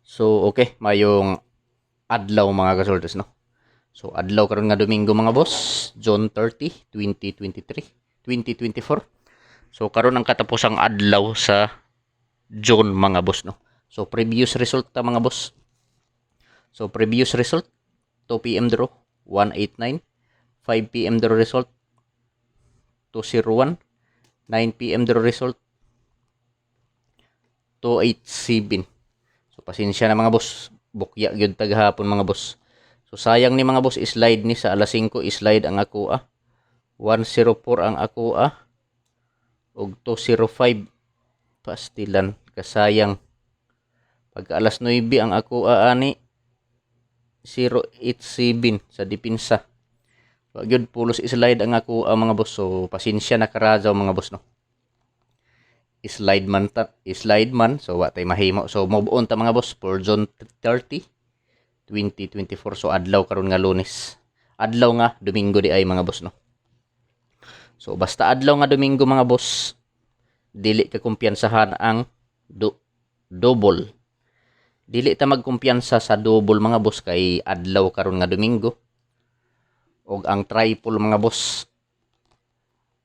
So, okay, mayong adlaw mga kasultas, no? So, adlaw karon nga Domingo mga boss, June 30, 2023, 2024. So, karon ang katapusang adlaw sa June mga boss, no? So, previous result ta mga boss. So, previous result, 2 p.m. draw, 189. 5 p.m. draw result, 201. 9 p.m. draw result, 287. So, pasensya na mga boss. Bukya gyud taghapon mga boss. So, sayang ni mga boss, slide ni sa alas 5, slide ang ako 104 ang ako og 205 pastilan kasayang. Pag alas 9 ang ako ani 087 sa depensa. Wag yun pulos slide ang ako mga boss. So, pasensya na karazaw mga boss, no? Slide man. So, wa tay mahimo. So, move on ta mga boss for June 30, 2024. So, adlaw karon nga Lunes. Adlaw nga Domingo di ay mga boss, no? So, basta adlaw nga Domingo mga boss, dili ka kumpiyansahan ang double. Dili ta magkumpiyansa sa double mga boss kay adlaw karon nga Domingo. Og ang triple mga boss,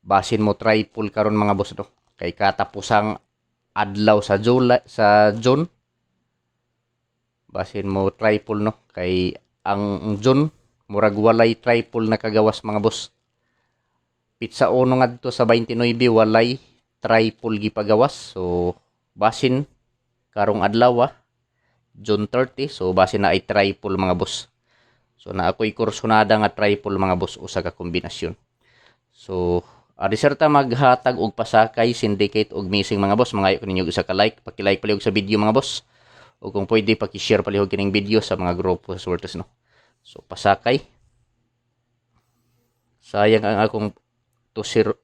basin mo triple karon mga boss, no? Kay katapusang adlaw sa June, basin mo triple, no? Kay ang June murag walay triple na kagawas mga boss. Pitsa uno ngadto sa 29 walay triple gipagawas. So, basin karong adlaw June 30, so basin na ay triple mga boss. So, na ako'y kursonada nga triple mga boss, usa ka kombinasyon. So, reserta maghatag og pasakay, syndicate og missing mga boss. Mangayo ko ninyo usa ka like, paki-like palihog sa video mga boss. O kung pwede paki-share palihog kining video sa mga grupo sa Swords, no. So, pasakay. Sayang ang akong 205.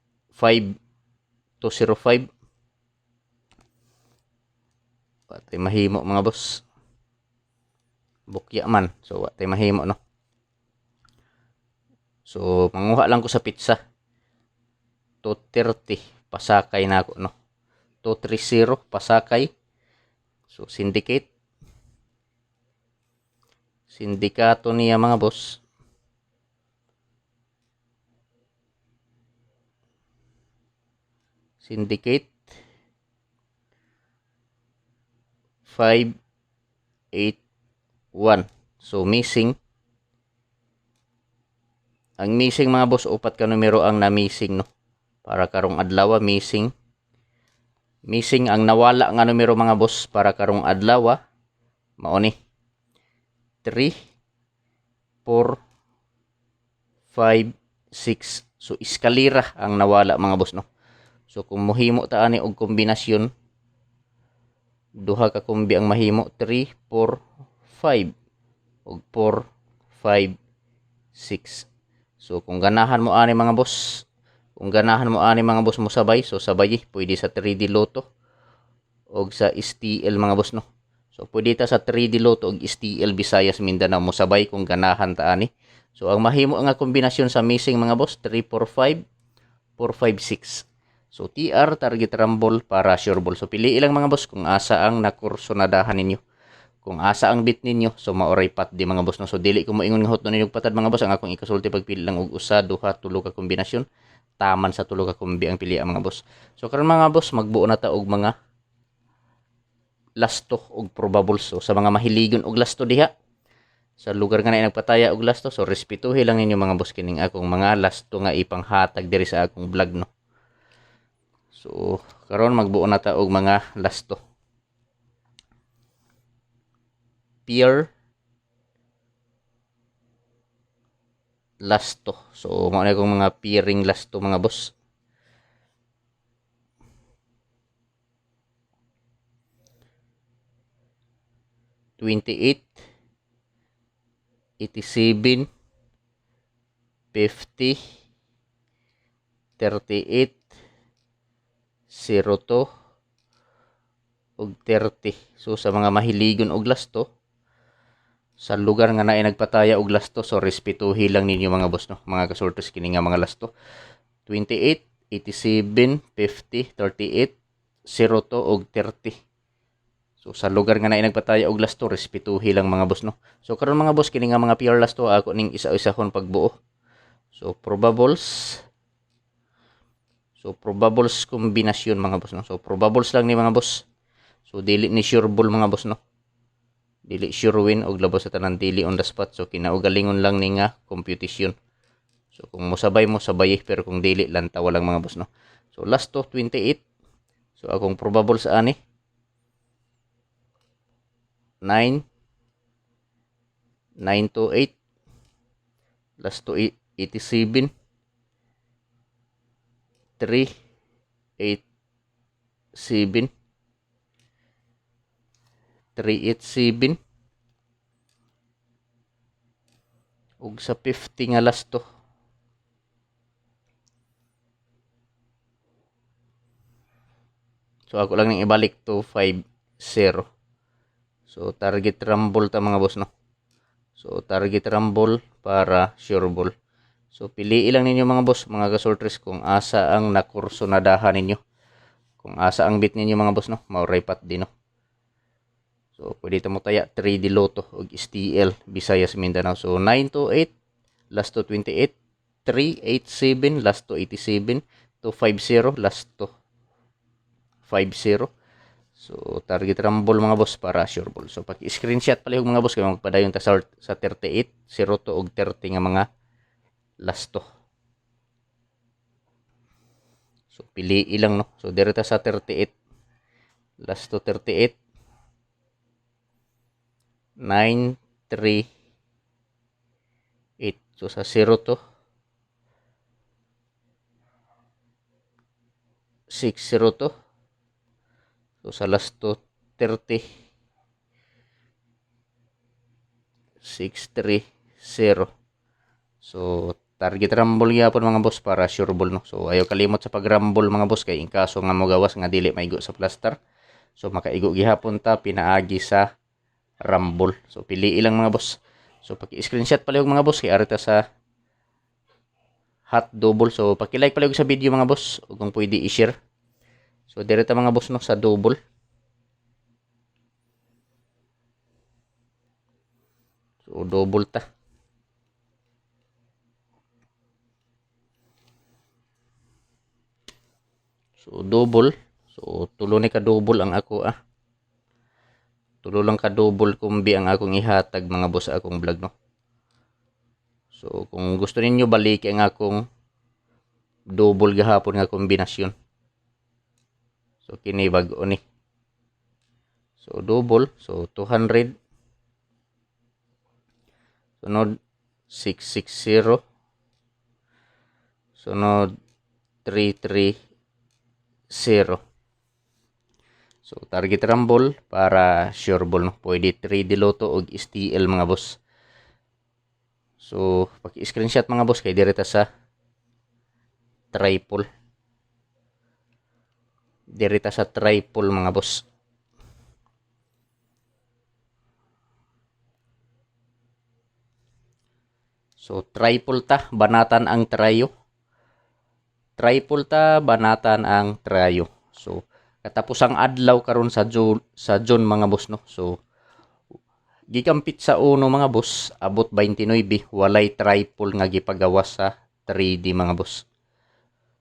Watay mahimo mga boss. Bukya man. So, watay mahimo, no. So, manguha lang ko sa pizza. 230 pasakay na ako, no. 230 pasakay. So, syndicate. Sindikato niya mga boss. Syndicate 581. So, missing. Ang missing mga boss, upat ka numero ang na-missing, no. Para karong adlaw missing. Missing ang nawala nga numero mga boss para karong adlaw mao ni 3, 4, 5, 6. So, eskalera ang nawala mga boss, no. So, kung mohimo ta ani og kombinasyon, duha ka kombi ang mahimo, 3, 4, 5 og 4, 5, 6. So, kung ganahan mo ani mga boss, mo sabay, so sabay pwede sa 3D Lotto og sa STL mga boss, no. So, pwede ta sa 3D Lotto og STL Visayas Mindanao mo sabay kung ganahan ta ani. So, ang mahimo nga kombinasyon sa missing mga boss, 3, 4, 5, 4, 5, 6. So, TR, target rumble para sure ball. So, pili ilang mga boss kung asa ang nakursonadahan ninyo. Kung asa ang bit ninyo, so maoray pat di mga boss, no. So, dili ko moingon nga hot no ninyong patad mga boss. Ang akong ikasulti pagpili lang og usa, duha, tulo ka kombinasyon. Taman sa tulo ka kombi ang pili mga boss. So, karon mga boss, magbuo na ta og mga lasto og probable. So, sa mga mahiligon og lasto diha, sa lugar nga na nagpataya og lasto, so respetuhi lang ninyo mga boss kining akong mga lasto nga ipanghatag diri sa akong vlog, no. So, karon magbuo na ta og mga lasto. Pair lasto. So, mao na kong mga pairing lasto mga boss. $28, 87, 50, 38, 02, og 30. So, sa mga mahiligon og lasto, sa lugar nga naay nagpataya og lasto, so respetuhi lang ninyo mga boss, no. Mga kasortos kini nga mga lasto. 28, 87, 50, 38, 02 og 30. So sa lugar nga na nagpataya og last 2, respetuhi lang mga boss no. So karon mga boss kini nga mga pure last 2 ako ning isa-isahon pagbuo. So probables kombinasyon mga boss no. So probables lang ni mga boss. So dili ni sure ball mga boss no. Dili sure win og labos sa tanan dili on the spot. So kinaugalingon lang ni nga computation. So kung mosabay mo sabay pero kung dili lang tawa lang mga boss no. So last 2 28. So akong probables ani 9 to 8 last to 87 3 8 7 3 8 7 ug sa 50 nga last to so ako lang nang ibalik to 5 0. So target rumble ta mga boss no. So target rumble para sure ball. So piliin lang ninyo mga boss, mga gasoltres kung asa ang nakurso na daha ninyo. Kung asa ang bit ninyo mga boss no, mauray pat din no. So pwede ta mo taya 3D Lotto ug STL Visayas Mindanao. So 9 to 8, last to 28, 3 8 7, last to 87, to 50, last to 50. So target rumble mga boss para sure ball. So paki-screenshot pala yung mga boss kay magpadayon ta sa 38, 0 to og 30 nga mga last to. So pili ilang no. So direta sa 38. Last to 38. 9 3 8. So sa 0 to 6 0 to. So sa last to 30 6 3 0. So target rumble gyapon mga boss para sure ball no. So ayaw kalimot sa pag-rumble mga boss kay in kaso nga mo gawas nga dili maigo sa plaster. So makaigo gihapon ta pinaagi sa rumble. So pili ilang mga boss. So paki-screenshot pala yung mga boss kay arita sa hot double. So paki-like pala yung sa video mga boss ug kung pwede i-share. So direta mga boss no sa double. So double ta. So double. So tulo ni ka double ang ako Tulo lang ka double kumbi ang akong ihatag mga boss sa akong vlog no. So kung gusto ninyo balik ang akong double gahapon nga kombinasyon. So kini bag-o ni. So double, so 200. Sunod 660. Sunod 330. So target rumble para sure ball no. Pwede 3D Lotto og STL mga boss. So paki-screenshot mga boss kay direta sa triple. Direta sa triple mga boss. So triple ta banatan ang trayo. Triple ta banatan ang trayo. So katapusang adlaw karon sa June mga boss no. So gikampit sa uno mga boss abot 29 walay triple nga gipagawas sa 3D mga boss.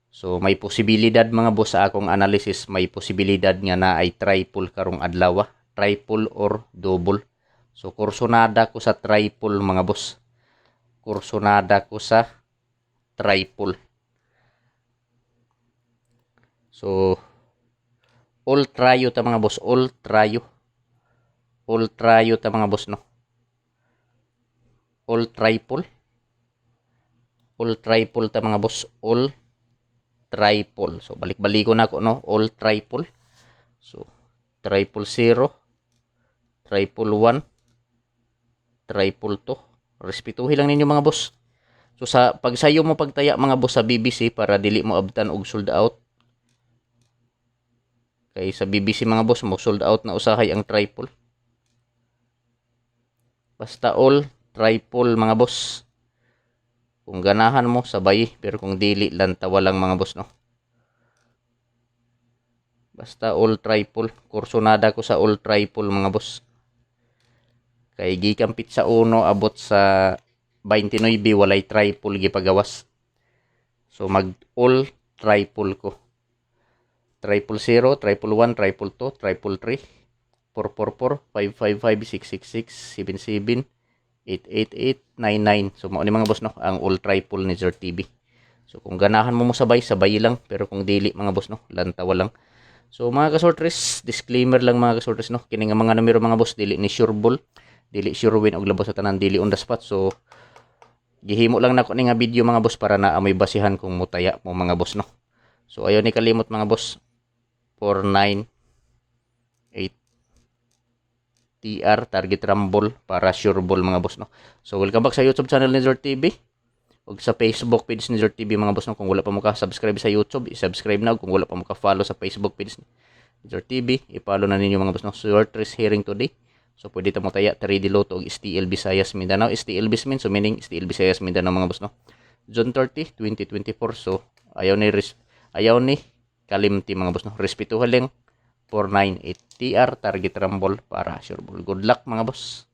So may posibilidad mga boss sa akong analysis, may posibilidad nga na ay triple karong adlaw, triple or double. So kursonada ko sa triple mga boss. Kursonada ko sa triple. So all tryo ta mga boss, all tryo. All tryo ta mga boss no. All triple. All triple ta mga boss, all triple. So balik-baliko na ako no, all triple. So triple 0, triple 1, triple 2. Respetuhin lang ninyo mga boss. So sa pagsayo mo pagtaya mga boss sa BBC para dili mo abtan og sold out. Kay sa BBC mga boss mo sold out na usahay ang triple. Basta all triple mga boss. Kung ganahan mo sabay pero kung dili lang tawa lang mga boss no. Basta all triple. Kursonada ko sa all triple mga boss. Kay gikan pizza 1 abot sa 29 walay triple gipagawas. So mag all triple ko. Triple 0, triple 1, triple 2, triple 3, 444, 555, 666, 77, 888, 99. So mao ni mga boss no, ang all triple ni Zor TV. So kung ganahan mo sabay lang, pero kung dili mga boss no, lantawa lang. So mga kasortres, disclaimer lang mga kasortres no, kini nga mga numero mga boss dili ni sure ball, dili sure win og labos sa tanan, dili on the spot. So gihimo lang nako ni nga video mga boss para na amoy basihan kung mutaya mo mga boss no. So ayo ni kalimot mga boss, 498 TR target rumble para sure ball mga boss no. So welcome back sa YouTube channel ni Zor TV ug sa Facebook page ni Zor TV mga boss no. Kung wala pa mo ka subscribe sa YouTube, i-subscribe na. Kung wala pa mo ka follow sa Facebook page ni Zor TV, i-follow na ninyo mga boss no. So your tres hearing today. So pwede ta mo taya 3D Lotto og STL Visayas Mindanao. STL Bismin, so meaning STL Visayas Mindanao mga boss no. June 30, 2024. So ayaw ni kalimti mga boss no. Respetuhan lang 498 TR target rumble para sure ball. Good luck mga boss.